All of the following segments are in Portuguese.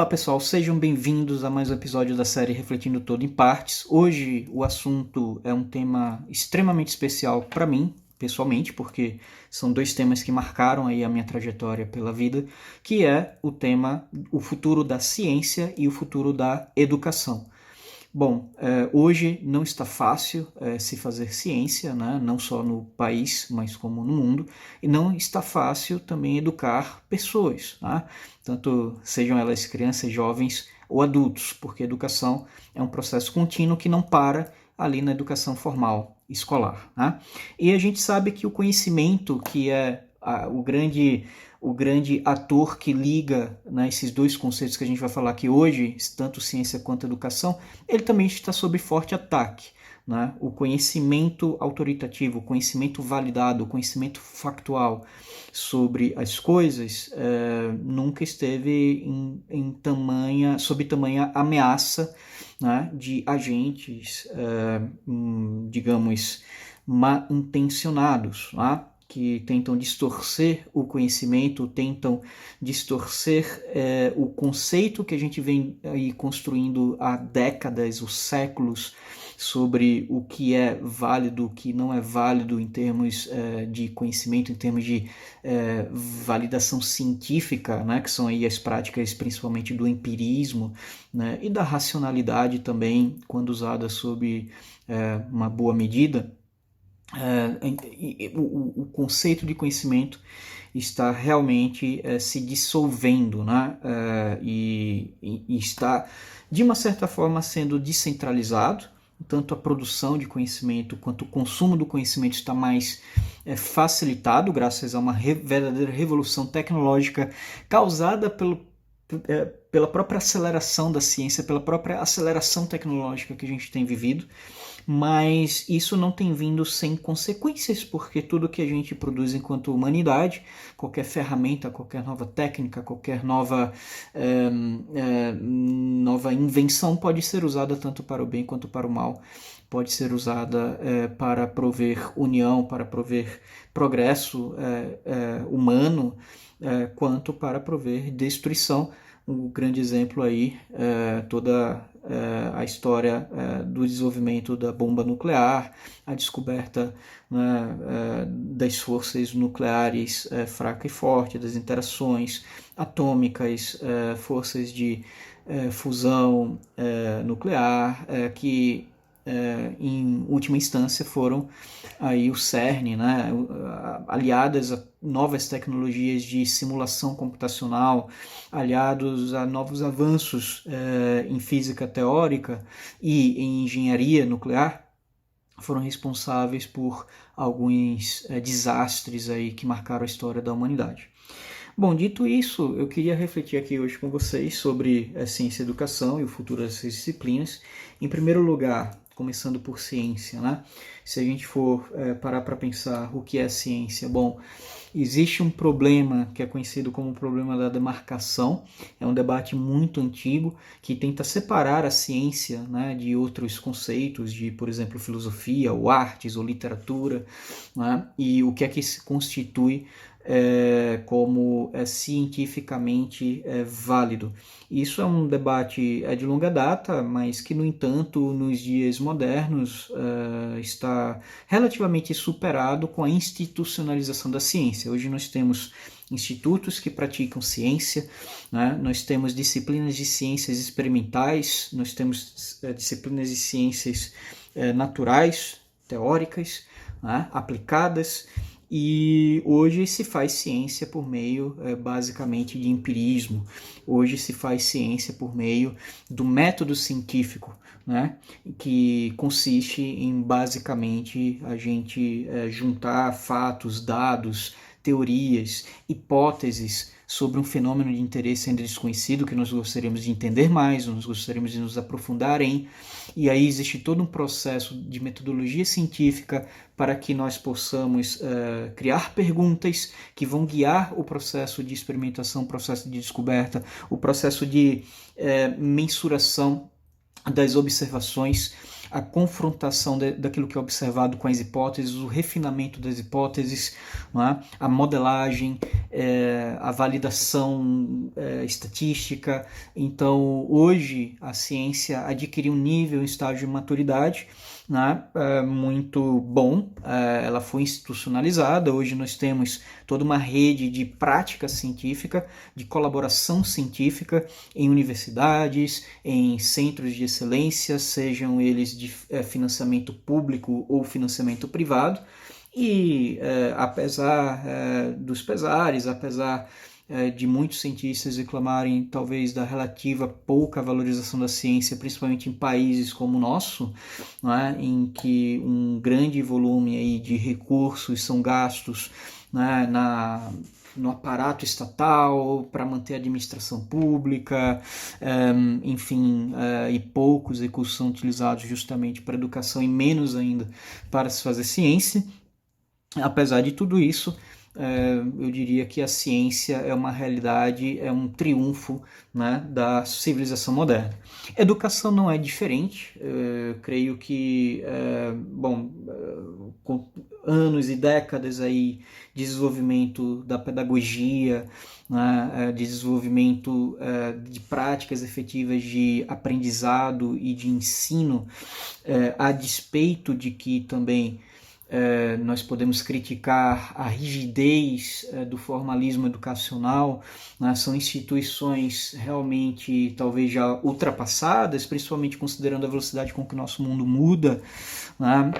Olá pessoal, sejam bem-vindos a mais um episódio da série Refletindo Todo em Partes. Hoje o assunto é um tema extremamente especial para mim, pessoalmente, porque são dois temas que marcaram aí a minha trajetória pela vida, que é o tema, o futuro da ciência e o futuro da educação. Bom, hoje não está fácil se fazer ciência, né? Não só no país, mas como no mundo, e não está fácil também educar pessoas, né? Tanto sejam elas crianças, jovens ou adultos, porque a educação é um processo contínuo que não para ali na educação formal escolar, né? E a gente sabe que o conhecimento, que é o grande ator que liga, né, esses dois conceitos que a gente vai falar aqui hoje, tanto ciência quanto educação, ele também está sob forte ataque. Né? O conhecimento autoritativo, o conhecimento validado, o conhecimento factual sobre as coisas nunca esteve sob tamanha ameaça, né, de agentes, digamos, mal intencionados, né? Que tentam distorcer o conhecimento, tentam distorcer o conceito que a gente vem aí construindo há décadas, ou séculos, sobre o que é válido, o que não é válido em termos de conhecimento, em termos de validação científica, né, que são aí as práticas principalmente do empirismo, né, e da racionalidade também, quando usada sob uma boa medida. O conceito de conhecimento está realmente se dissolvendo, né? E está, de uma certa forma, sendo descentralizado. Tanto a produção de conhecimento quanto o consumo do conhecimento está mais facilitado graças a uma verdadeira revolução tecnológica causada pela própria aceleração da ciência, pela própria aceleração tecnológica que a gente tem vivido. Mas isso não tem vindo sem consequências, porque tudo que a gente produz enquanto humanidade, qualquer ferramenta, qualquer nova técnica, qualquer nova invenção pode ser usada tanto para o bem quanto para o mal, pode ser usada para prover união, para prover progresso humano, quanto para prover destruição. Um grande exemplo aí, toda a história do desenvolvimento da bomba nuclear, a descoberta, né, das forças nucleares fraca e forte, das interações atômicas, forças de fusão nuclear, que em última instância foram aí o CERN, né, aliadas a novas tecnologias de simulação computacional, aliados a novos avanços em física teórica e em engenharia nuclear, foram responsáveis por alguns desastres aí que marcaram a história da humanidade. Bom, dito isso, eu queria refletir aqui hoje com vocês sobre a ciência e a educação e o futuro dessas disciplinas. Em primeiro lugar, começando por ciência, né? Se a gente for parar para pensar o que é ciência, bom, existe um problema que é conhecido como o problema da demarcação. É um debate muito antigo que tenta separar a ciência, né, de outros conceitos, de, por exemplo, filosofia, ou artes, ou literatura, né, e o que é que se constitui como cientificamente válido. Isso é um debate de longa data, mas que, no entanto, nos dias modernos está relativamente superado com a institucionalização da ciência. Hoje nós temos institutos que praticam ciência, né? Nós temos disciplinas de ciências experimentais, nós temos disciplinas de ciências naturais, teóricas, né, aplicadas. E hoje se faz ciência por meio, basicamente, de empirismo. Hoje se faz ciência por meio do método científico, né? Que consiste em, basicamente, a gente juntar fatos, dados, teorias, hipóteses sobre um fenômeno de interesse ainda desconhecido que nós gostaríamos de entender mais, nós gostaríamos de nos aprofundar em, e aí existe todo um processo de metodologia científica para que nós possamos criar perguntas que vão guiar o processo de experimentação, o processo de descoberta, o processo de mensuração das observações, a confrontação daquilo que é observado com as hipóteses, o refinamento das hipóteses, não é? A modelagem, a validação estatística. Então, hoje, a ciência adquiriu um nível, um estágio de maturidade, né, muito bom. Ela foi institucionalizada. Hoje nós temos toda uma rede de prática científica, de colaboração científica em universidades, em centros de excelência, sejam eles de financiamento público ou financiamento privado. E apesar dos pesares, apesar de muitos cientistas reclamarem talvez da relativa pouca valorização da ciência, principalmente em países como o nosso, né, em que um grande volume aí de recursos são gastos, né, no aparato estatal para manter a administração pública, enfim, e poucos recursos são utilizados justamente para educação e menos ainda para se fazer ciência. Apesar de tudo isso, eu diria que a ciência é uma realidade, é um triunfo, né, da civilização moderna. Educação não é diferente. Creio que, com anos e décadas aí de desenvolvimento da pedagogia, né, de desenvolvimento de práticas efetivas de aprendizado e de ensino, a despeito de que também nós podemos criticar a rigidez do formalismo educacional, né? São instituições realmente talvez já ultrapassadas, principalmente considerando a velocidade com que o nosso mundo muda, né?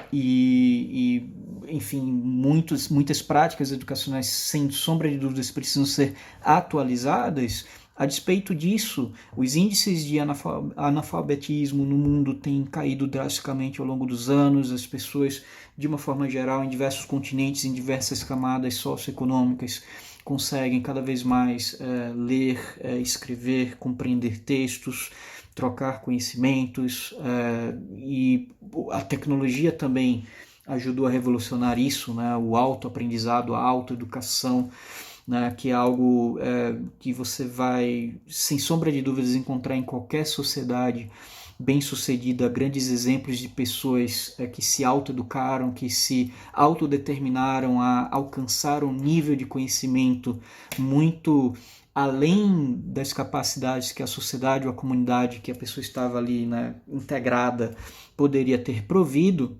Enfim, muitas práticas educacionais, sem sombra de dúvidas, precisam ser atualizadas. A despeito disso, os índices de analfabetismo no mundo têm caído drasticamente ao longo dos anos. As pessoas, de uma forma geral, em diversos continentes, em diversas camadas socioeconômicas, conseguem cada vez mais ler, escrever, compreender textos, trocar conhecimentos, e a tecnologia também ajudou a revolucionar isso, né? O autoaprendizado, a autoeducação, né, que é algo que você vai, sem sombra de dúvidas, encontrar em qualquer sociedade bem-sucedida. Grandes exemplos de pessoas que se autoeducaram, que se autodeterminaram a alcançar um nível de conhecimento muito além das capacidades que a sociedade ou a comunidade que a pessoa estava ali, né, integrada, poderia ter provido.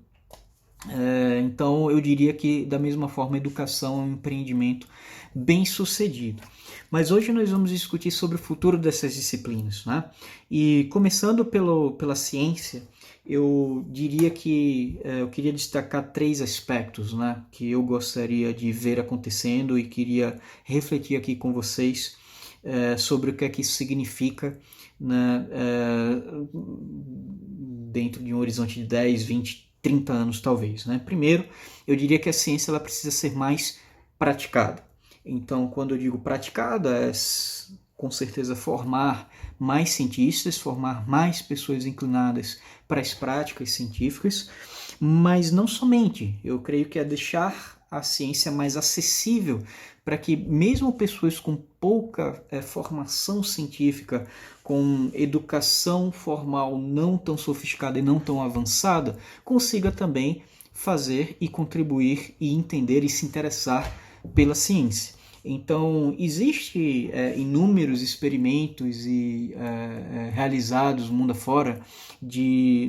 Então eu diria que da mesma forma a educação é um empreendimento bem sucedido. Mas hoje nós vamos discutir sobre o futuro dessas disciplinas, né? E começando pela ciência, eu diria que eu queria destacar 3 aspectos, né, que eu gostaria de ver acontecendo e queria refletir aqui com vocês sobre o que é que isso significa, né, dentro de um horizonte de 10, 20, 30 anos talvez, né? Primeiro, eu diria que a ciência ela precisa ser mais praticada. Então, quando eu digo praticada, é com certeza formar mais cientistas, formar mais pessoas inclinadas para as práticas científicas, mas não somente. Eu creio que é deixar a ciência mais acessível para que mesmo pessoas com pouca formação científica, com educação formal não tão sofisticada e não tão avançada, consiga também fazer e contribuir e entender e se interessar pela ciência. Então, existem inúmeros experimentos realizados mundo afora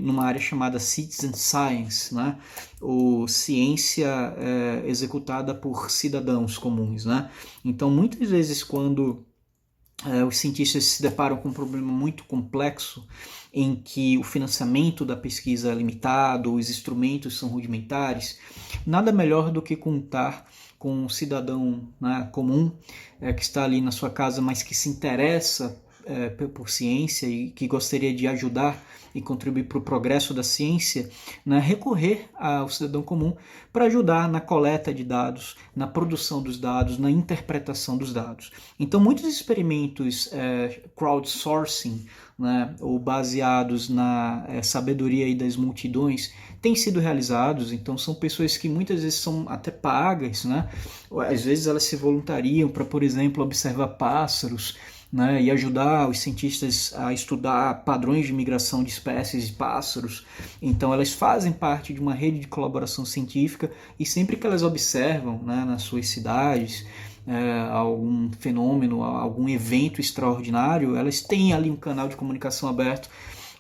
numa área chamada Citizen Science, né? Ou ciência executada por cidadãos comuns, né? Então, muitas vezes, quando os cientistas se deparam com um problema muito complexo, em que o financiamento da pesquisa é limitado, os instrumentos são rudimentares, nada melhor do que contar com um cidadão, né, comum, que está ali na sua casa, mas que se interessa por ciência e que gostaria de ajudar e contribuir para o progresso da ciência, né, recorrer ao cidadão comum para ajudar na coleta de dados, na produção dos dados, na interpretação dos dados. Então, muitos experimentos crowdsourcing, né, ou baseados na sabedoria aí das multidões, têm sido realizados. Então são pessoas que muitas vezes são até pagas, né? Às vezes elas se voluntariam para, por exemplo, observar pássaros né, e ajudar os cientistas a estudar padrões de migração de espécies de pássaros. Então elas fazem parte de uma rede de colaboração científica e sempre que elas observam, né, nas suas cidades algum fenômeno, algum evento extraordinário, elas têm ali um canal de comunicação aberto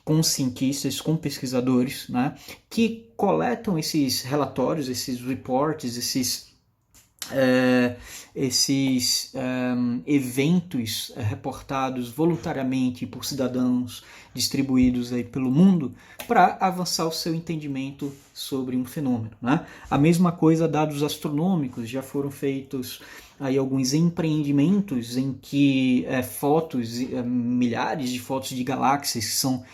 com cientistas, com pesquisadores, né, que coletam esses relatórios, esses reports, esses eventos reportados voluntariamente por cidadãos distribuídos aí pelo mundo para avançar o seu entendimento sobre um fenômeno, né? A mesma coisa, dados astronômicos, já foram feitos aí alguns empreendimentos em que fotos, milhares de fotos de galáxias que são,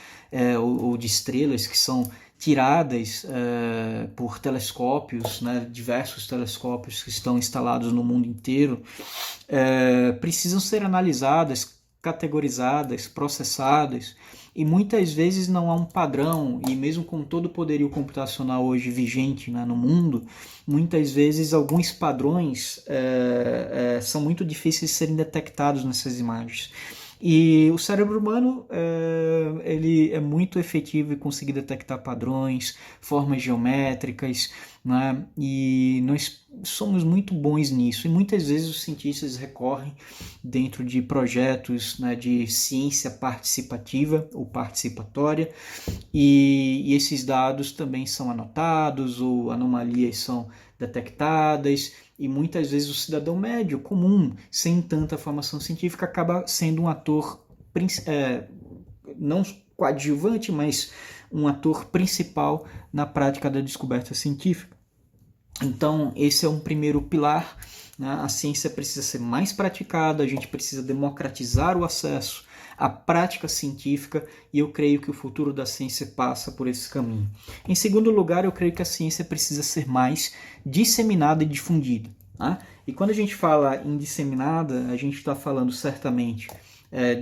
ou de estrelas que são tiradas por telescópios, né, diversos telescópios que estão instalados no mundo inteiro, precisam ser analisadas, categorizadas, processadas, e muitas vezes não há um padrão, e mesmo com todo o poderio computacional hoje vigente, né, no mundo, muitas vezes alguns padrões são muito difíceis de serem detectados nessas imagens. E o cérebro humano ele é muito efetivo em conseguir detectar padrões, formas geométricas, né? E nós somos muito bons nisso. E muitas vezes os cientistas recorrem dentro de projetos, né, de ciência participativa ou participatória, e esses dados também são anotados ou anomalias são detectadas, e muitas vezes o cidadão médio, comum, sem tanta formação científica, acaba sendo um ator, não coadjuvante, mas um ator principal na prática da descoberta científica. Então, esse é um primeiro pilar, né? A ciência precisa ser mais praticada, a gente precisa democratizar o acesso à prática científica, e eu creio que o futuro da ciência passa por esse caminho. Em segundo lugar, eu creio que a ciência precisa ser mais disseminada e difundida, né? E quando a gente fala em disseminada, a gente está falando certamente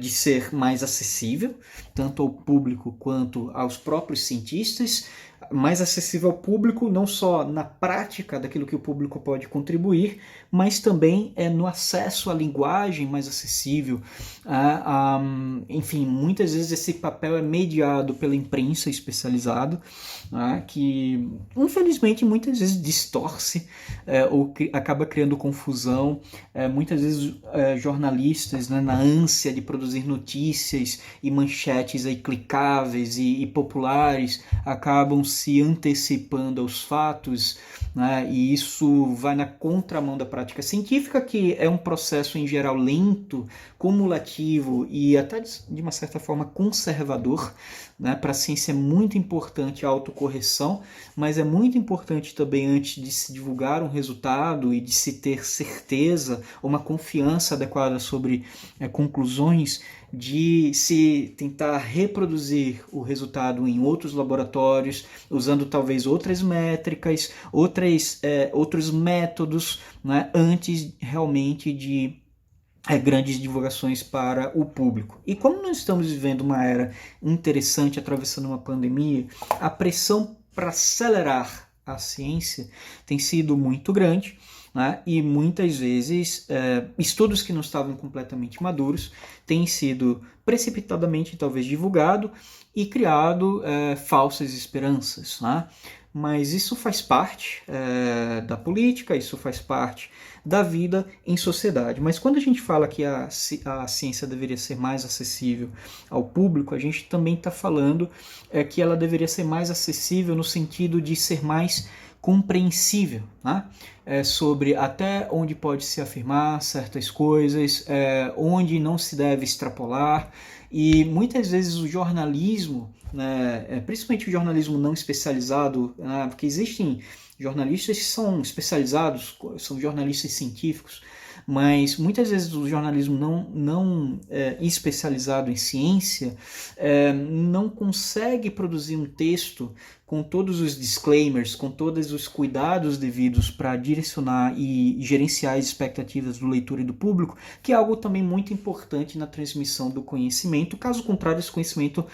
de ser mais acessível, tanto ao público quanto aos próprios cientistas, mais acessível ao público, não só na prática daquilo que o público pode contribuir, mas também no acesso à linguagem mais acessível. Enfim, muitas vezes esse papel é mediado pela imprensa especializada, que infelizmente muitas vezes distorce ou acaba criando confusão. Muitas vezes jornalistas, né, na ânsia de produzir notícias e manchetes aí clicáveis e populares, acabam se antecipando aos fatos, né, e isso vai na contramão da prática científica, que é um processo em geral lento, cumulativo e até de uma certa forma conservador, né? Para a ciência é muito importante a autocorreção, mas é muito importante também, antes de se divulgar um resultado e de se ter certeza ou uma confiança adequada sobre conclusões, de se tentar reproduzir o resultado em outros laboratórios, usando talvez outras métricas, outros métodos, né, antes realmente de grandes divulgações para o público. E como nós estamos vivendo uma era interessante, atravessando uma pandemia, a pressão para acelerar a ciência tem sido muito grande, né? E muitas vezes estudos que não estavam completamente maduros têm sido precipitadamente talvez divulgado e criado falsas esperanças, né? Mas isso faz parte da política, isso faz parte da vida em sociedade. Mas quando a gente fala que a ciência deveria ser mais acessível ao público, a gente também está falando que ela deveria ser mais acessível no sentido de ser mais compreensível, né? Sobre até onde pode se afirmar certas coisas, onde não se deve extrapolar. E muitas vezes o jornalismo, né, principalmente o jornalismo não especializado, né, porque existem jornalistas que são especializados, são jornalistas científicos, mas muitas vezes o jornalismo não especializado em ciência não consegue produzir um texto com todos os disclaimers, com todos os cuidados devidos para direcionar e gerenciar as expectativas do leitor e do público, que é algo também muito importante na transmissão do conhecimento. Caso contrário, esse conhecimento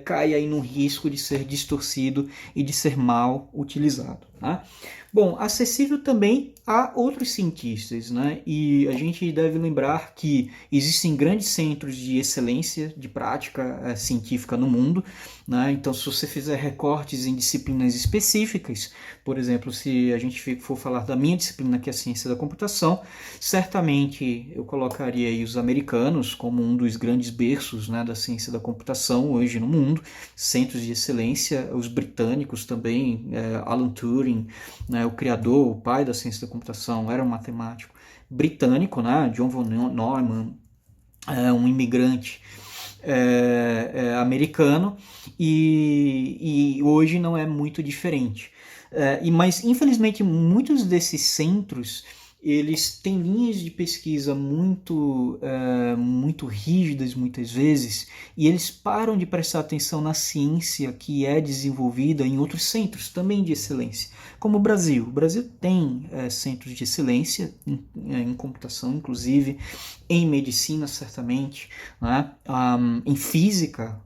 cai aí no risco de ser distorcido e de ser mal utilizado. Né? Bom, acessível também a outros cientistas, né? E a gente deve lembrar que existem grandes centros de excelência de prática científica no mundo, né? Então, se você fizer recortes em disciplinas específicas, por exemplo, se a gente for falar da minha disciplina, que é a ciência da computação, certamente eu colocaria aí os americanos como um dos grandes berços, né, da ciência da computação hoje no mundo, centros de excelência, os britânicos também, Alan Turing, né, o criador, o pai da ciência da computação, era um matemático britânico, né, John von Neumann, um imigrante americano, e hoje não é muito diferente. Mas, infelizmente, muitos desses centros eles têm linhas de pesquisa muito rígidas muitas vezes, e eles param de prestar atenção na ciência que é desenvolvida em outros centros também de excelência, como o Brasil. O Brasil tem centros de excelência em computação, inclusive, em medicina, certamente, né? Em física,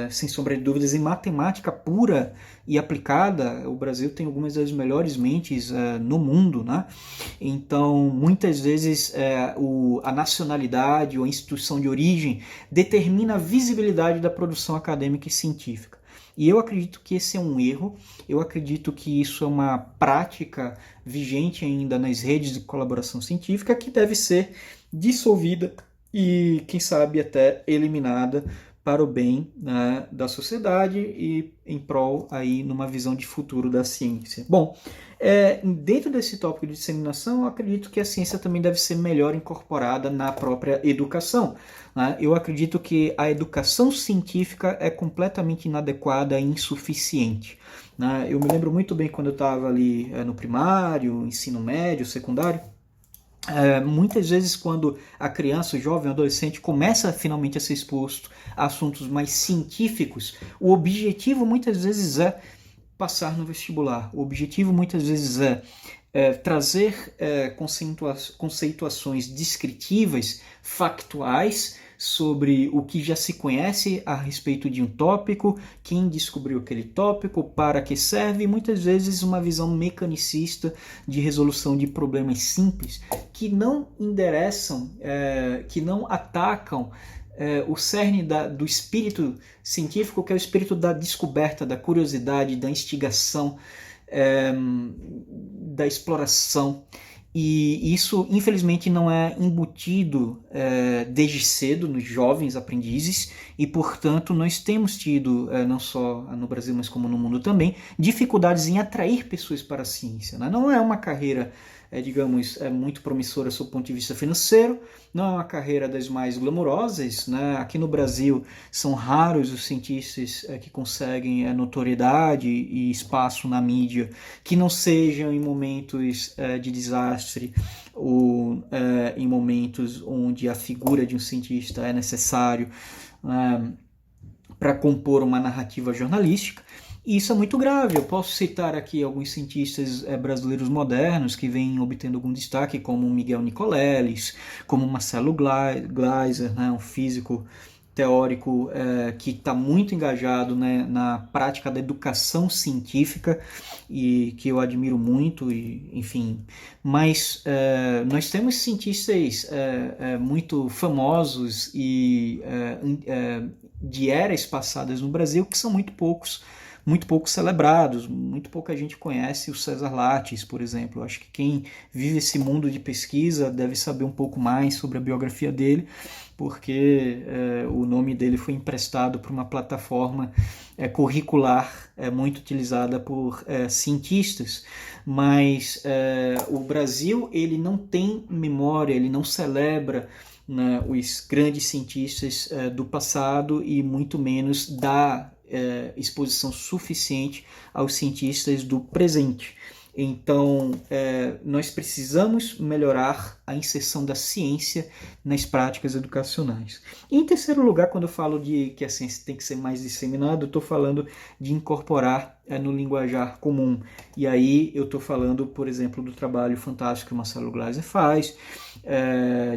sem sombra de dúvidas, em matemática pura e aplicada, o Brasil tem algumas das melhores mentes no mundo, né? Então, muitas vezes, a nacionalidade ou a instituição de origem determina a visibilidade da produção acadêmica e científica. E eu acredito que esse é um erro, eu acredito que isso é uma prática vigente ainda nas redes de colaboração científica que deve ser dissolvida e, quem sabe, até eliminada para o bem, né, da sociedade e em prol aí numa visão de futuro da ciência. Bom, dentro desse tópico de disseminação, eu acredito que a ciência também deve ser melhor incorporada na própria educação, né? Eu acredito que a educação científica é completamente inadequada e insuficiente, né? Eu me lembro muito bem quando eu estava ali no primário, ensino médio, secundário. Muitas vezes quando a criança, o jovem, o adolescente começa finalmente a ser exposto a assuntos mais científicos, o objetivo muitas vezes é passar no vestibular. O objetivo muitas vezes é trazer conceituações descritivas, factuais, sobre o que já se conhece a respeito de um tópico, quem descobriu aquele tópico, para que serve, e muitas vezes uma visão mecanicista de resolução de problemas simples que não endereçam, que não atacam o cerne do espírito científico, que é o espírito da descoberta, da curiosidade, da instigação, da exploração. E isso, infelizmente, não é embutido desde cedo nos jovens aprendizes e, portanto, nós temos tido, não só no Brasil, mas como no mundo também, dificuldades em atrair pessoas para a ciência, né? Não é uma carreira, digamos, muito promissora sob o ponto de vista financeiro, não é uma carreira das mais glamurosas, né? Aqui no Brasil são raros os cientistas que conseguem notoriedade e espaço na mídia que não sejam em momentos de desastre ou em momentos onde a figura de um cientista é necessário para compor uma narrativa jornalística. E isso é muito grave. Eu posso citar aqui alguns cientistas brasileiros modernos que vêm obtendo algum destaque, como Miguel Nicoleles, como Marcelo Gleiser, né, um físico teórico que está muito engajado, né, na prática da educação científica e que eu admiro muito, e, enfim. Mas nós temos cientistas muito famosos e de eras passadas no Brasil que são muito pouco celebrados, muito pouca gente conhece o César Lattes, por exemplo. Eu acho que quem vive esse mundo de pesquisa deve saber um pouco mais sobre a biografia dele, porque o nome dele foi emprestado para uma plataforma curricular muito utilizada por cientistas, mas o Brasil ele não tem memória, ele não celebra, né, os grandes cientistas do passado e muito menos dá exposição suficiente aos cientistas do presente. Então, nós precisamos melhorar a inserção da ciência nas práticas educacionais. E em terceiro lugar, quando eu falo de que a ciência tem que ser mais disseminada, eu estou falando de incorporar no linguajar comum. E aí eu estou falando, por exemplo, do trabalho fantástico que o Marcelo Gleiser faz,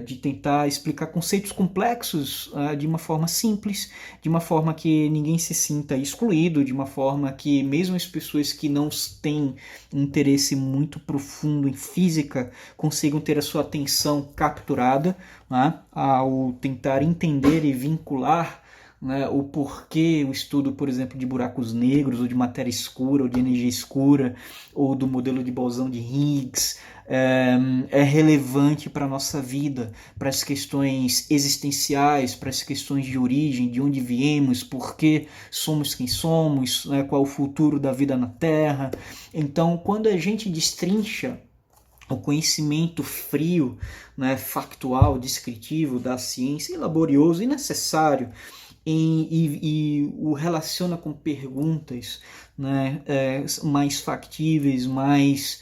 de tentar explicar conceitos complexos de uma forma simples, de uma forma que ninguém se sinta excluído, de uma forma que mesmo as pessoas que não têm um interesse muito profundo em física consigam ter a sua atenção capturada, né, ao tentar entender e vincular, né, o porquê o estudo, por exemplo, de buracos negros, ou de matéria escura, ou de energia escura, ou do modelo de bosão de Higgs, é relevante para a nossa vida, para as questões existenciais, para as questões de origem, de onde viemos, por que somos quem somos, né, qual é o futuro da vida na Terra. Então, quando a gente destrincha o conhecimento frio, né, factual, descritivo da ciência, e laborioso e necessário, e o relaciona com perguntas, né, mais factíveis, mais,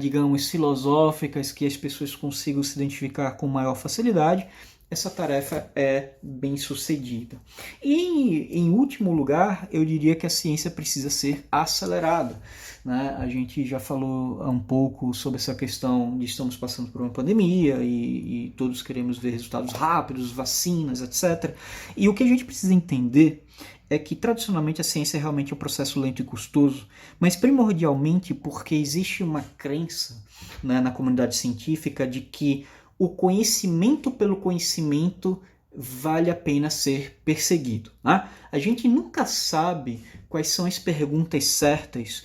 digamos, filosóficas, que as pessoas consigam se identificar com maior facilidade, essa tarefa é bem sucedida. E, em último lugar, eu diria que a ciência precisa ser acelerada, né? A gente já falou um pouco sobre essa questão de estamos passando por uma pandemia e todos queremos ver resultados rápidos, vacinas, etc. E o que a gente precisa entender é que tradicionalmente a ciência é realmente um processo lento e custoso, mas primordialmente porque existe uma crença, né, na comunidade científica de que o conhecimento pelo conhecimento vale a pena ser perseguido, né? A gente nunca sabe quais são as perguntas certas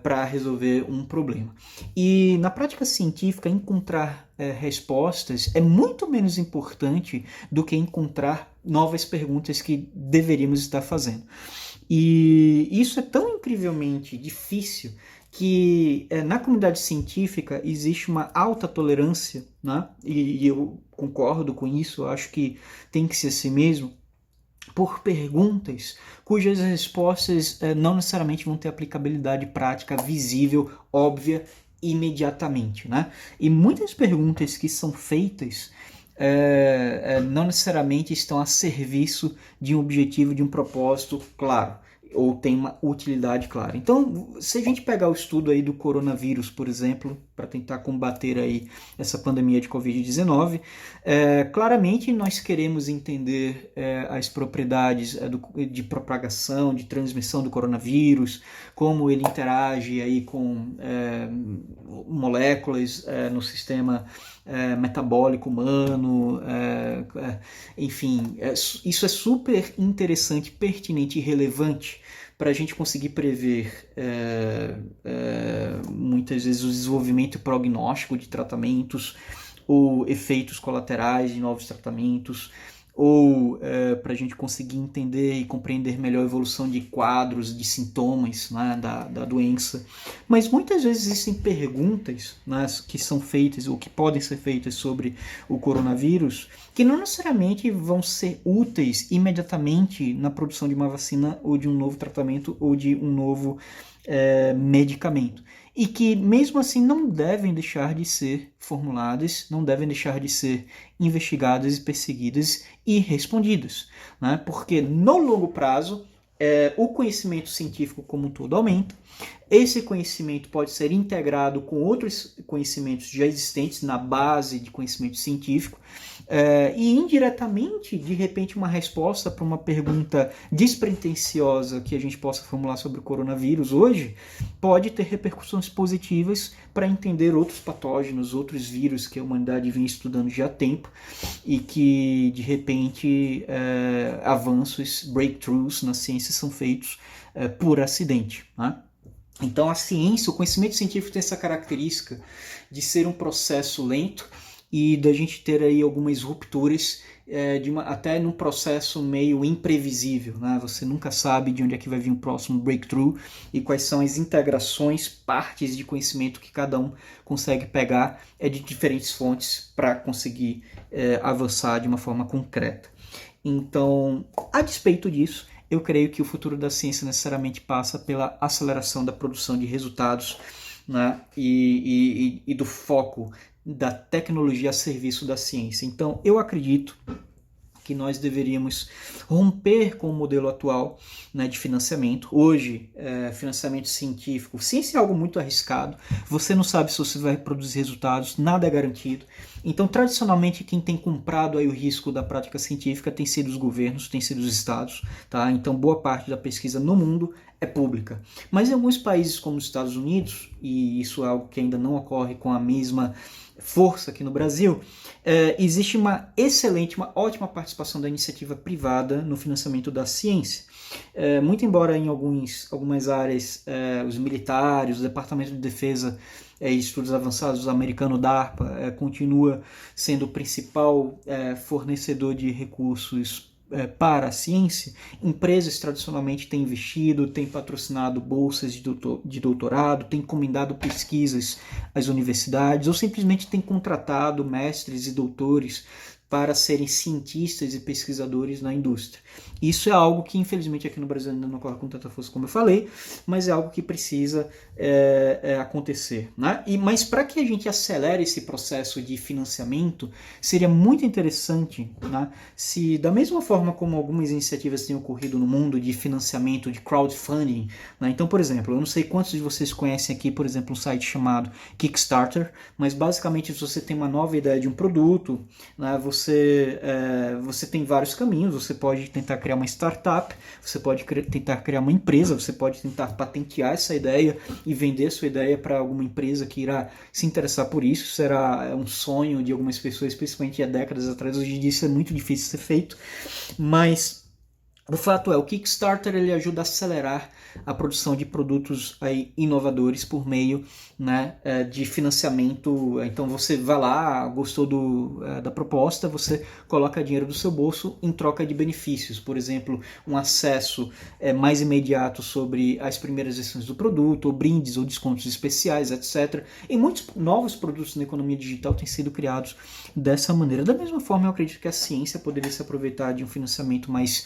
para resolver um problema. E na prática científica, encontrar respostas é muito menos importante do que encontrar novas perguntas que deveríamos estar fazendo. E isso é tão incrivelmente difícil que na comunidade científica existe uma alta tolerância, né? E eu concordo com isso, eu acho que tem que ser assim mesmo, por perguntas cujas respostas não necessariamente vão ter aplicabilidade prática visível, óbvia, imediatamente, né? E muitas perguntas que são feitas não necessariamente estão a serviço de um objetivo, de um propósito claro, ou tem uma utilidade clara. Então, se a gente pegar o estudo aí do coronavírus, por exemplo, para tentar combater aí essa pandemia de Covid-19, claramente nós queremos entender as propriedades de propagação, de transmissão do coronavírus, como ele interage aí com moléculas no sistema metabólico humano, enfim, isso é super interessante, pertinente e relevante para a gente conseguir prever muitas vezes o desenvolvimento e prognóstico de tratamentos ou efeitos colaterais de novos tratamentos, ou para a gente conseguir entender e compreender melhor a evolução de quadros, de sintomas, né, da doença. Mas muitas vezes existem perguntas, né, que são feitas ou que podem ser feitas sobre o coronavírus que não necessariamente vão ser úteis imediatamente na produção de uma vacina ou de um novo tratamento ou de um novo medicamento. E que mesmo assim não devem deixar de ser formuladas, não devem deixar de ser investigadas e perseguidas e respondidas, né? Porque no longo prazo o conhecimento científico como um todo aumenta, esse conhecimento pode ser integrado com outros conhecimentos já existentes na base de conhecimento científico, e indiretamente, de repente, uma resposta para uma pergunta despretensiosa que a gente possa formular sobre o coronavírus hoje pode ter repercussões positivas para entender outros patógenos, outros vírus que a humanidade vem estudando já há tempo e que, de repente, avanços, breakthroughs na ciência são feitos por acidente, né? Então a ciência, o conhecimento científico tem essa característica de ser um processo lento e da gente ter aí algumas rupturas até num processo meio imprevisível, né? Você nunca sabe de onde é que vai vir o próximo breakthrough e quais são as integrações, partes de conhecimento que cada um consegue pegar de diferentes fontes para conseguir avançar de uma forma concreta. Então, a despeito disso, eu creio que o futuro da ciência necessariamente passa pela aceleração da produção de resultados, né, e do foco da tecnologia a serviço da ciência. Então, eu acredito que nós deveríamos romper com o modelo atual, né, de financiamento. Hoje, financiamento científico, ciência é algo muito arriscado, você não sabe se você vai produzir resultados, nada é garantido. Então, tradicionalmente, quem tem comprado aí o risco da prática científica tem sido os governos, tem sido os estados, tá? Então, boa parte da pesquisa no mundo é pública. Mas em alguns países como os Estados Unidos, e isso é algo que ainda não ocorre com a mesma força aqui no Brasil, existe uma ótima participação da iniciativa privada no financiamento da ciência. Muito embora em algumas áreas os militares, o Departamento de Defesa e Estudos Avançados, o americano DARPA, continua sendo o principal fornecedor de recursos para a ciência, empresas tradicionalmente têm investido, têm patrocinado bolsas de doutorado, têm encomendado pesquisas às universidades ou simplesmente têm contratado mestres e doutores para serem cientistas e pesquisadores na indústria. Isso é algo que, infelizmente, aqui no Brasil ainda não ocorre com tanta força como eu falei, mas é algo que precisa acontecer, né? Mas para que a gente acelere esse processo de financiamento, seria muito interessante, né, se, da mesma forma como algumas iniciativas têm ocorrido no mundo de financiamento, de crowdfunding, né? Então, por exemplo, eu não sei quantos de vocês conhecem aqui, por exemplo, um site chamado Kickstarter, mas basicamente se você tem uma nova ideia de um produto, né, você tem vários caminhos. Você pode tentar criar uma startup, você pode tentar criar uma empresa, você pode tentar patentear essa ideia e vender sua ideia para alguma empresa que irá se interessar por isso. Será um sonho de algumas pessoas, principalmente há décadas atrás. Hoje em dia isso é muito difícil de ser feito, mas o fato é, o Kickstarter ele ajuda a acelerar a produção de produtos aí inovadores por meio, né, de financiamento. Então você vai lá, gostou da proposta, você coloca dinheiro do seu bolso em troca de benefícios, por exemplo, um acesso mais imediato sobre as primeiras versões do produto, ou brindes ou descontos especiais, etc. E muitos novos produtos na economia digital têm sido criados dessa maneira. Da mesma forma, eu acredito que a ciência poderia se aproveitar de um financiamento mais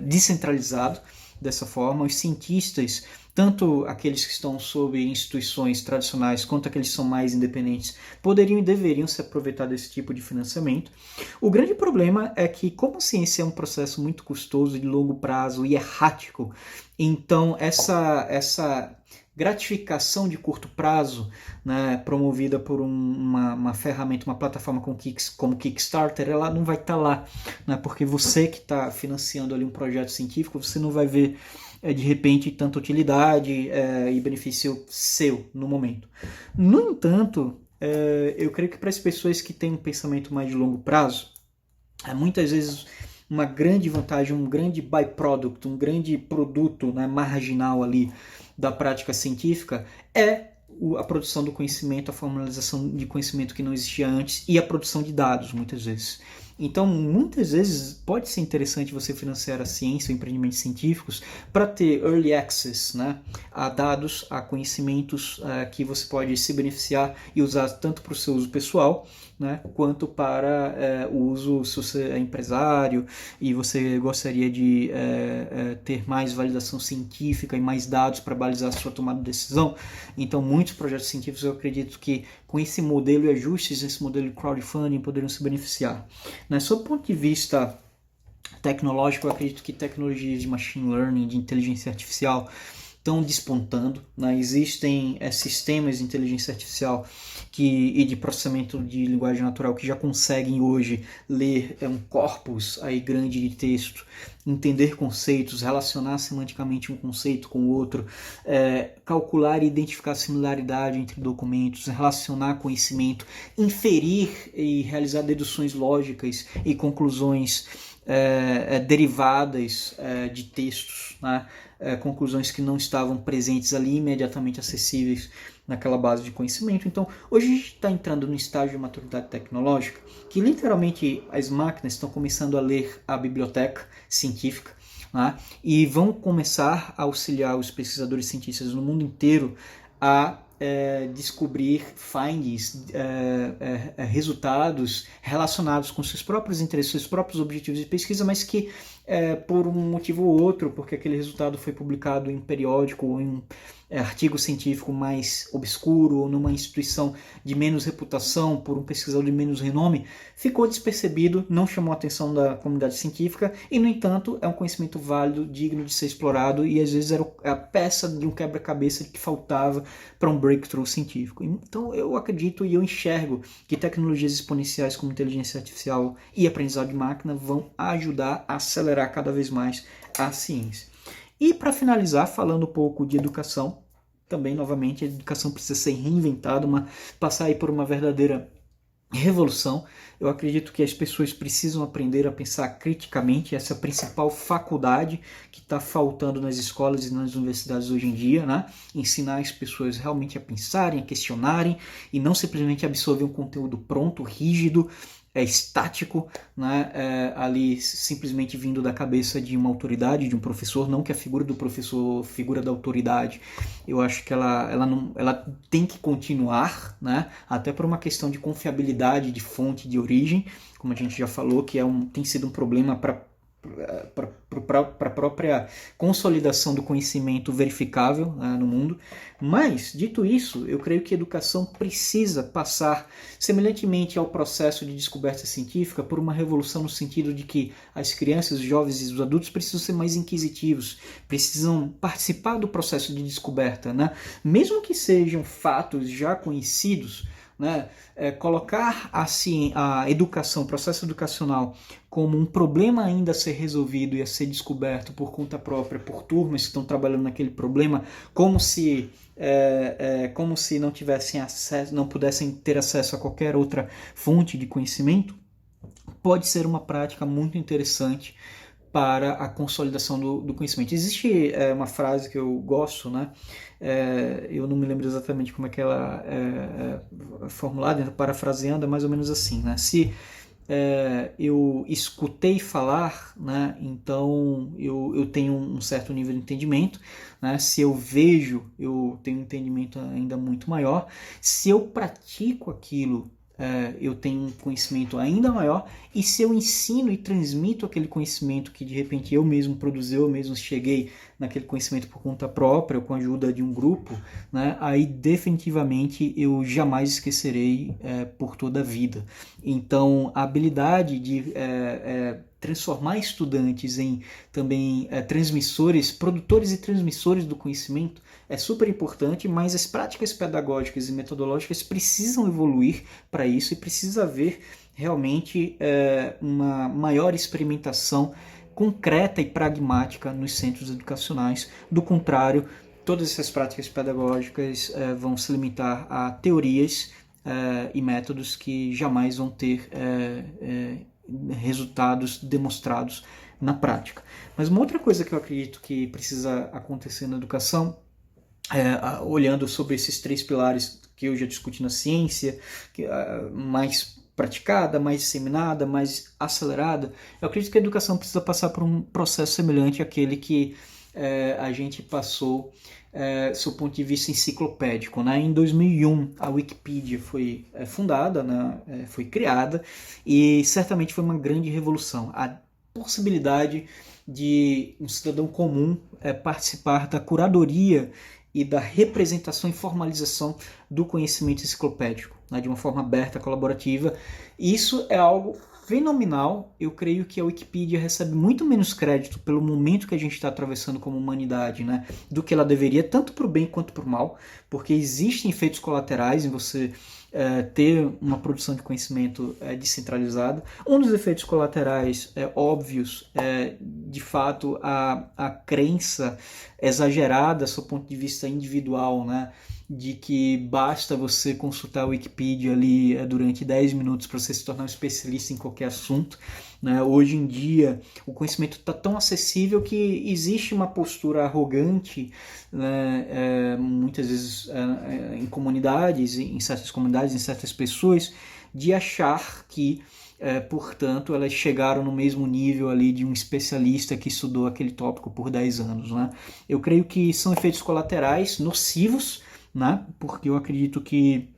descentralizado. Dessa forma, os cientistas, tanto aqueles que estão sob instituições tradicionais quanto aqueles que são mais independentes, poderiam e deveriam se aproveitar desse tipo de financiamento. O grande problema é que, como a ciência é um processo muito custoso, de longo prazo e errático, então essa gratificação de curto prazo, né, promovida por uma ferramenta, uma plataforma como Kickstarter, ela não vai estar lá, né, porque você que está financiando ali um projeto científico, você não vai ver de repente tanta utilidade e benefício seu no momento. No entanto, eu creio que para as pessoas que têm um pensamento mais de longo prazo, muitas vezes uma grande vantagem, um grande byproduct, um grande produto, né, marginal ali da prática científica é a produção do conhecimento, a formalização de conhecimento que não existia antes e a produção de dados, muitas vezes. Então, muitas vezes pode ser interessante você financiar a ciência ou empreendimentos científicos para ter early access, né, a dados, a conhecimentos que você pode se beneficiar e usar tanto para o seu uso pessoal, né, quanto para o uso, se você é empresário e você gostaria de ter mais validação científica e mais dados para balizar a sua tomada de decisão. Então, muitos projetos científicos, eu acredito que com esse modelo e ajustes, esse modelo de crowdfunding, poderiam se beneficiar. Né, sob o ponto de vista tecnológico, eu acredito que tecnologias de machine learning, de inteligência artificial, estão despontando, né? Existem sistemas de inteligência artificial e de processamento de linguagem natural que já conseguem hoje ler um corpus aí grande de texto, entender conceitos, relacionar semanticamente um conceito com o outro, calcular e identificar similaridade entre documentos, relacionar conhecimento, inferir e realizar deduções lógicas e conclusões derivadas de textos, né? Conclusões que não estavam presentes ali, imediatamente acessíveis naquela base de conhecimento. Então, hoje a gente está entrando no estágio de maturidade tecnológica que literalmente as máquinas estão começando a ler a biblioteca científica, né? E vão começar a auxiliar os pesquisadores cientistas no mundo inteiro a descobrir findings, resultados relacionados com seus próprios interesses, seus próprios objetivos de pesquisa, mas que por um motivo ou outro, porque aquele resultado foi publicado em periódico ou em um artigo científico mais obscuro ou numa instituição de menos reputação, por um pesquisador de menos renome, ficou despercebido, não chamou a atenção da comunidade científica e, no entanto, é um conhecimento válido, digno de ser explorado e às vezes era a peça de um quebra-cabeça que faltava para um breakthrough científico. Então eu acredito e eu enxergo que tecnologias exponenciais como inteligência artificial e aprendizado de máquina vão ajudar a acelerar cada vez mais a ciência. E para finalizar, falando um pouco de educação, também novamente a educação precisa ser reinventada, passar aí por uma verdadeira revolução. Eu acredito que as pessoas precisam aprender a pensar criticamente, essa é a principal faculdade que está faltando nas escolas e nas universidades hoje em dia, né? Ensinar as pessoas realmente a pensarem, a questionarem e não simplesmente absorver um conteúdo pronto, rígido, estático, né, ali simplesmente vindo da cabeça de uma autoridade, de um professor, não que a figura do professor, figura da autoridade, eu acho que ela tem que continuar, né, até por uma questão de confiabilidade de fonte, de origem, como a gente já falou, que tem sido um problema para a própria consolidação do conhecimento verificável, né, no mundo. Mas, dito isso, eu creio que a educação precisa passar, semelhantemente ao processo de descoberta científica, por uma revolução no sentido de que as crianças, os jovens e os adultos precisam ser mais inquisitivos, precisam participar do processo de descoberta, né? Mesmo que sejam fatos já conhecidos, né? Colocar assim a educação, o processo educacional, como um problema ainda a ser resolvido e a ser descoberto por conta própria, por turmas que estão trabalhando naquele problema, como se não tivessem acesso, não pudessem ter acesso a qualquer outra fonte de conhecimento, pode ser uma prática muito interessante para a consolidação do conhecimento. Existe uma frase que eu gosto, né? Eu não me lembro exatamente como é que ela é formulada, parafraseando, é mais ou menos assim, né? Se eu escutei falar, né, então eu tenho um certo nível de entendimento, né? Se eu vejo, eu tenho um entendimento ainda muito maior. Se eu pratico aquilo, eu tenho um conhecimento ainda maior, e se eu ensino e transmito aquele conhecimento que de repente eu mesmo produzi, eu mesmo cheguei naquele conhecimento por conta própria, ou com a ajuda de um grupo, né, aí definitivamente eu jamais esquecerei por toda a vida. Então a habilidade de transformar estudantes em também transmissores, produtores e transmissores do conhecimento é super importante, mas as práticas pedagógicas e metodológicas precisam evoluir para isso e precisa haver realmente uma maior experimentação concreta e pragmática nos centros educacionais. Do contrário, todas essas práticas pedagógicas vão se limitar a teorias e métodos que jamais vão ter resultados demonstrados na prática. Mas uma outra coisa que eu acredito que precisa acontecer na educação, olhando sobre esses três pilares que eu já discuti na ciência, mais praticada, mais disseminada, mais acelerada, eu acredito que a educação precisa passar por um processo semelhante àquele que a gente passou do ponto de vista enciclopédico, né? Em 2001, a Wikipedia foi fundada, né? Foi criada, e certamente foi uma grande revolução. A possibilidade de um cidadão comum participar da curadoria e da representação e formalização do conhecimento enciclopédico, né, de uma forma aberta, colaborativa. Isso é algo fenomenal. Eu creio que a Wikipedia recebe muito menos crédito pelo momento que a gente está atravessando como humanidade, né, do que ela deveria, tanto para o bem quanto para o mal, porque existem efeitos colaterais em você ter uma produção de conhecimento descentralizada. Um dos efeitos colaterais óbvios de fato, a crença exagerada, do ponto de vista individual, né, de que basta você consultar a Wikipedia ali durante 10 minutos para você se tornar um especialista em qualquer assunto, né? Hoje em dia o conhecimento está tão acessível que existe uma postura arrogante, né, muitas vezes em comunidades, em certas comunidades, em certas pessoas, de achar que portanto, elas chegaram no mesmo nível ali de um especialista que estudou aquele tópico por 10 anos. Né? Eu creio que são efeitos colaterais nocivos, né? Porque eu acredito que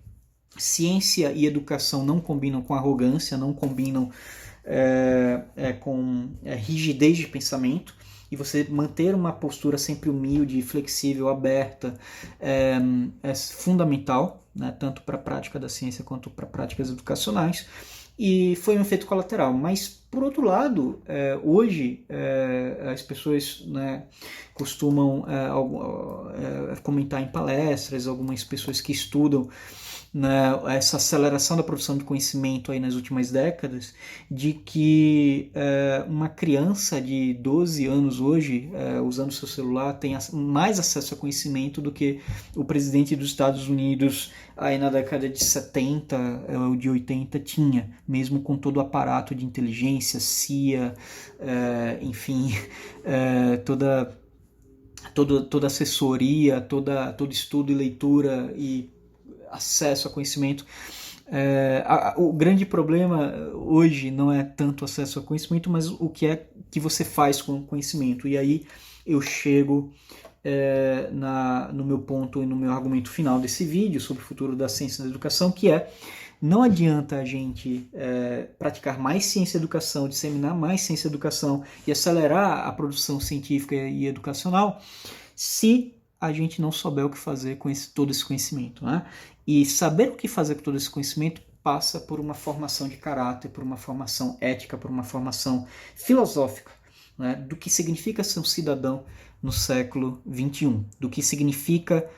ciência e educação não combinam com arrogância, não combinam com rigidez de pensamento, e você manter uma postura sempre humilde, flexível, aberta, é fundamental, né, tanto para a prática da ciência quanto para práticas educacionais. E foi um efeito colateral. Mas, por outro lado, hoje as pessoas, né, costumam comentar em palestras, algumas pessoas que estudam, né, essa aceleração da produção de conhecimento aí nas últimas décadas, de que uma criança de 12 anos hoje, usando seu celular, tem mais acesso a conhecimento do que o presidente dos Estados Unidos aí na década de 70 ou de 80 tinha, mesmo com todo o aparato de inteligência, CIA, enfim, toda assessoria, todo estudo e leitura e acesso a conhecimento. O grande problema hoje não é tanto acesso a conhecimento, mas o que é que você faz com o conhecimento. E aí eu chego no meu ponto e no meu argumento final desse vídeo sobre o futuro da ciência e da educação, que não adianta a gente praticar mais ciência e educação, disseminar mais ciência e educação e acelerar a produção científica e educacional se a gente não souber o que fazer com todo esse conhecimento, né? E saber o que fazer com todo esse conhecimento passa por uma formação de caráter, por uma formação ética, por uma formação filosófica, né, do que significa ser um cidadão no século XXI, do que significa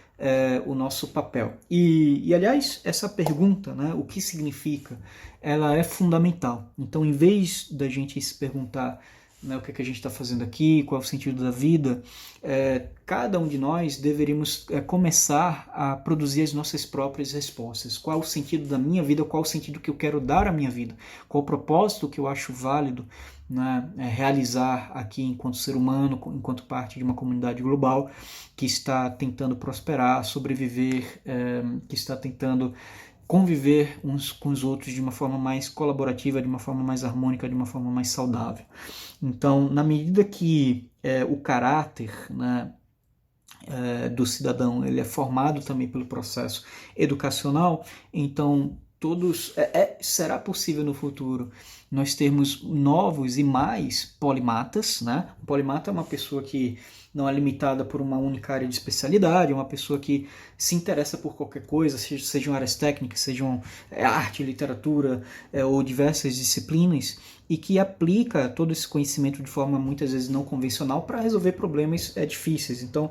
o nosso papel. E, aliás, essa pergunta, né, o que significa, ela é fundamental. Então, em vez da gente se perguntar, né, o que é que a gente está fazendo aqui, qual é o sentido da vida, cada um de nós deveríamos começar a produzir as nossas próprias respostas. Qual é o sentido da minha vida, qual é o sentido que eu quero dar à minha vida, qual é o propósito que eu acho válido, né, realizar aqui enquanto ser humano, enquanto parte de uma comunidade global que está tentando prosperar, sobreviver, que está tentando conviver uns com os outros de uma forma mais colaborativa, de uma forma mais harmônica, de uma forma mais saudável. Então, na medida que o caráter, né, do cidadão ele é formado também pelo processo educacional, então será possível no futuro nós termos novos e mais polimatas, né? O polimata é uma pessoa que não é limitada por uma única área de especialidade, é uma pessoa que se interessa por qualquer coisa, sejam áreas técnicas, sejam arte, literatura ou diversas disciplinas, e que aplica todo esse conhecimento de forma muitas vezes não convencional para resolver problemas difíceis. Então,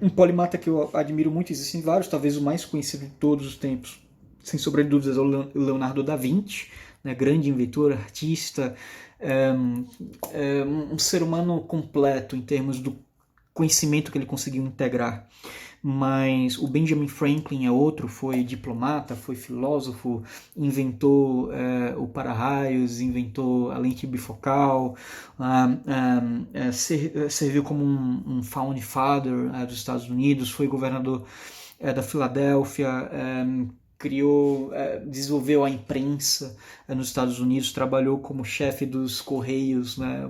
um polimata que eu admiro muito, existem vários, talvez o mais conhecido de todos os tempos, sem sombra de dúvidas, é o Leonardo da Vinci, né, grande inventor, artista, um ser humano completo em termos do conhecimento que ele conseguiu integrar. Mas o Benjamin Franklin é outro, foi diplomata, foi filósofo, inventou o para-raios, inventou a lente bifocal, serviu como um founding father dos Estados Unidos, foi governador da Filadélfia, desenvolveu a imprensa nos Estados Unidos, trabalhou como chefe dos Correios, né,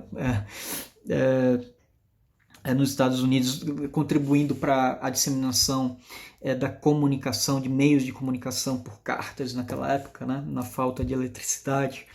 nos Estados Unidos, contribuindo para a disseminação da comunicação, de meios de comunicação por cartas naquela época, né, na falta de eletricidade.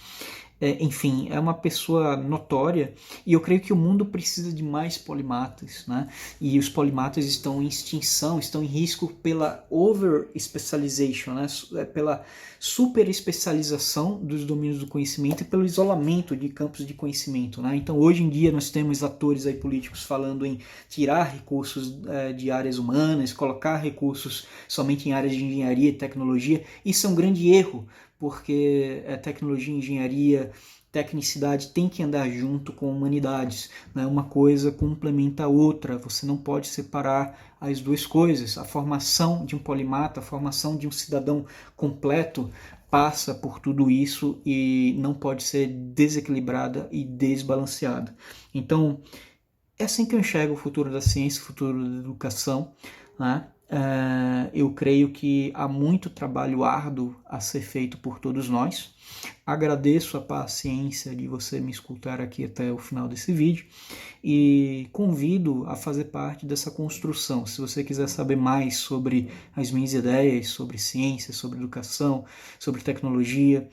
Enfim, é uma pessoa notória, e eu creio que o mundo precisa de mais polimatas, né? E os polimatas estão em extinção, estão em risco pela over-specialization, né? Pela super-especialização dos domínios do conhecimento e pelo isolamento de campos de conhecimento, né? Então, hoje em dia, nós temos atores aí políticos falando em tirar recursos de áreas humanas, colocar recursos somente em áreas de engenharia e tecnologia. Isso é um grande erro, porque tecnologia, engenharia, tecnicidade tem que andar junto com humanidades, né? Uma coisa complementa a outra, você não pode separar as duas coisas. A formação de um polimata, a formação de um cidadão completo passa por tudo isso e não pode ser desequilibrada e desbalanceada. Então, é assim que eu enxergo o futuro da ciência, o futuro da educação, né? Eu creio que há muito trabalho árduo a ser feito por todos nós. Agradeço a paciência de você me escutar aqui até o final desse vídeo e convido a fazer parte dessa construção. Se você quiser saber mais sobre as minhas ideias, sobre ciência, sobre educação, sobre tecnologia,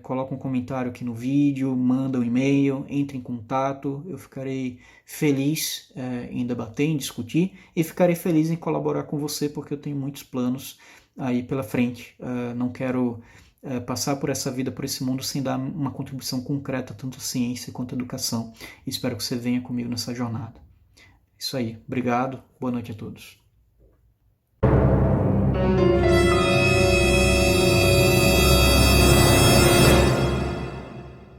coloca um comentário aqui no vídeo, manda um e-mail, entre em contato, eu ficarei feliz em debater, em discutir e ficarei feliz em colaborar com você porque eu tenho muitos planos aí pela frente. Não quero passar por essa vida, por esse mundo, sem dar uma contribuição concreta, tanto à ciência quanto à educação. Espero que você venha comigo nessa jornada. Isso aí. Obrigado. Boa noite a todos.